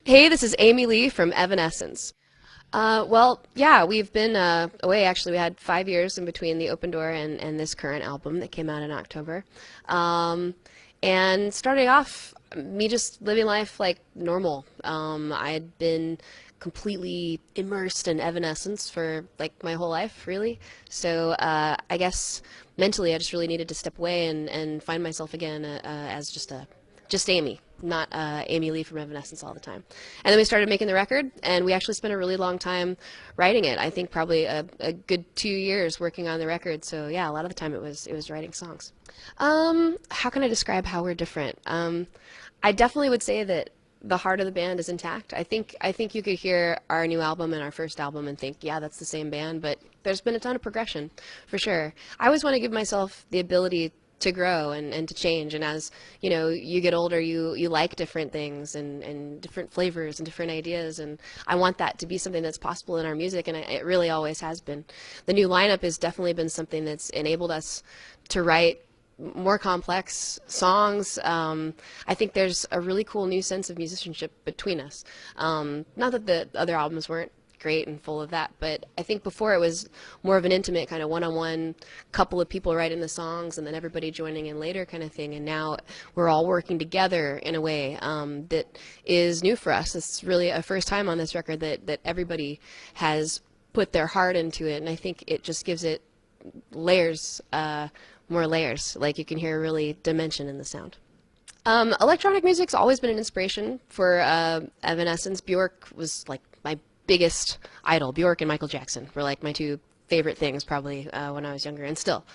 Hey, this is Amy Lee from Evanescence. Well, yeah, we've been away. Actually, we had 5 years in between the Open Door and this current album that came out in October. Um, and starting off, me just living life like normal. I had been completely immersed in Evanescence for like my whole life, really. So I guess mentally, I just really needed to step away and find myself again as just Amy, not Amy Lee from Evanescence all the time. And then we started making the record, and we actually spent a really long time writing it. I think probably a good 2 years working on the record. So yeah, a lot of the time it was writing songs. How can I describe how we're different? I definitely would say that the heart of the band is intact. I think you could hear our new album and our first album and think, yeah, that's the same band, but there's been a ton of progression, for sure. I always want to give myself the ability to grow and to change. And as you know, you get older, you like different things and different flavors and different ideas. And I want that to be something that's possible in our music, and it really always has been. The new lineup has definitely been something that's enabled us to write more complex songs. I think there's a really cool new sense of musicianship between us. Not that the other albums weren't great and full of that, but I think before it was more of an intimate kind of one-on-one couple of people writing the songs and then everybody joining in later kind of thing. And now we're all working together in a way that is new for us. It's really a first time on this record that everybody has put their heart into it, and I think it just gives it layers, more layers. Like you can hear really dimension in the sound. Electronic music's always been an inspiration for Evanescence. Bjork was like my biggest idol. Bjork and Michael Jackson were like my two favorite things probably when I was younger, and still.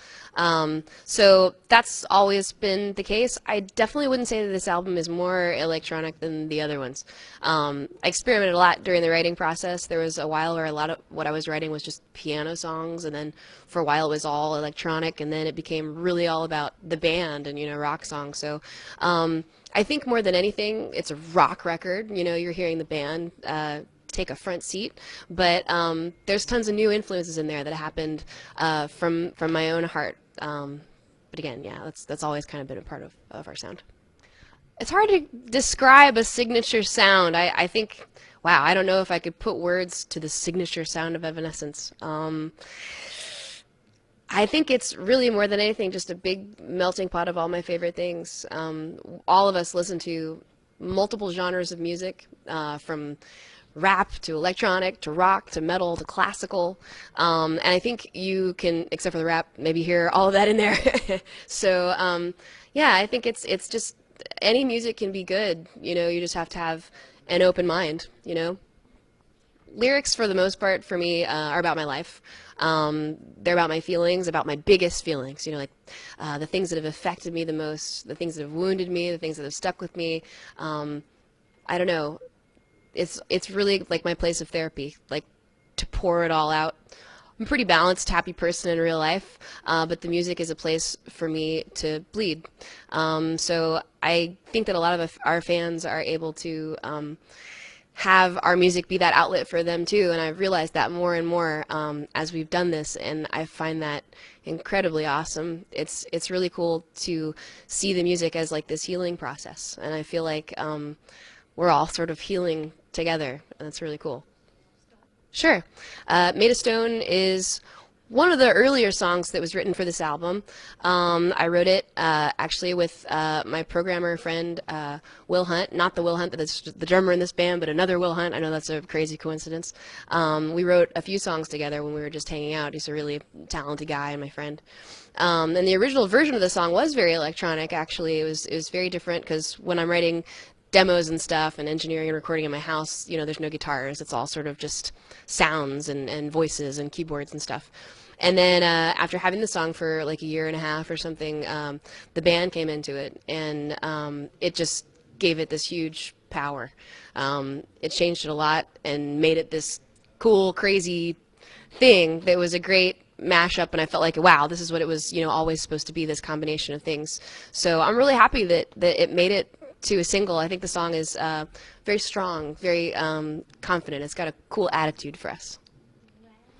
So that's always been the case. I definitely wouldn't say that this album is more electronic than the other ones. I experimented a lot during the writing process. There was a while where a lot of what I was writing was just piano songs, and then for a while it was all electronic, and then it became really all about the band and, rock songs. So I think more than anything, it's a rock record. You're hearing the band take a front seat, but there's tons of new influences in there that happened from my own heart. But again, yeah, that's always kind of been a part of our sound. It's hard to describe a signature sound. I think, wow, I don't know if I could put words to the signature sound of Evanescence. I think it's really more than anything just a big melting pot of all my favorite things. All of us listen to multiple genres of music, from rap to electronic to rock to metal to classical, and I think you can, except for the rap, maybe hear all of that in there. So yeah, I think it's just any music can be good. You just have to have an open mind. Lyrics for the most part for me are about my life. They're about my feelings, about my biggest feelings, like the things that have affected me the most, the things that have wounded me, the things that have stuck with me. I don't know. It's really like my place of therapy, like to pour it all out. I'm a pretty balanced, happy person in real life, but the music is a place for me to bleed. So I think that a lot of our fans are able to have our music be that outlet for them too, and I've realized that more and more as we've done this, and I find that incredibly awesome. It's really cool to see the music as like this healing process, and I feel like we're all sort of healing together, and that's really cool. Sure. Made of Stone is one of the earlier songs that was written for this album. I wrote it actually with my programmer friend Will Hunt, not the Will Hunt that is the drummer in this band, but another Will Hunt. I know that's a crazy coincidence. We wrote a few songs together when we were just hanging out. He's a really talented guy and my friend. And the original version of the song was very electronic. Actually, it was very different because when I'm writing demos and stuff and engineering and recording in my house, there's no guitars. It's all sort of just sounds and voices and keyboards and stuff. And then after having the song for like a year and a half or something, the band came into it, and it just gave it this huge power. It changed it a lot and made it this cool, crazy thing that was a great mashup, and I felt like, wow, this is what it was, always supposed to be, this combination of things. So I'm really happy that it made it to a single. I think the song is very strong, very confident. It's got a cool attitude for us.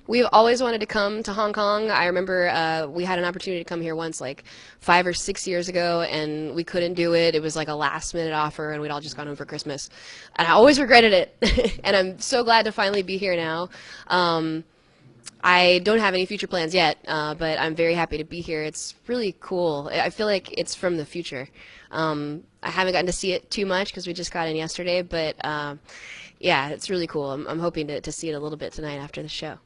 We've always wanted to come to Hong Kong. I remember we had an opportunity to come here once, like 5 or 6 years ago, and we couldn't do it. It was like a last minute offer, and we'd all just gone home for Christmas. And I always regretted it. And I'm so glad to finally be here now. Um, I don't have any future plans yet, but I'm very happy to be here. It's really cool. I feel like it's from the future. I haven't gotten to see it too much because we just got in yesterday, but yeah, it's really cool. I'm hoping to see it a little bit tonight after the show.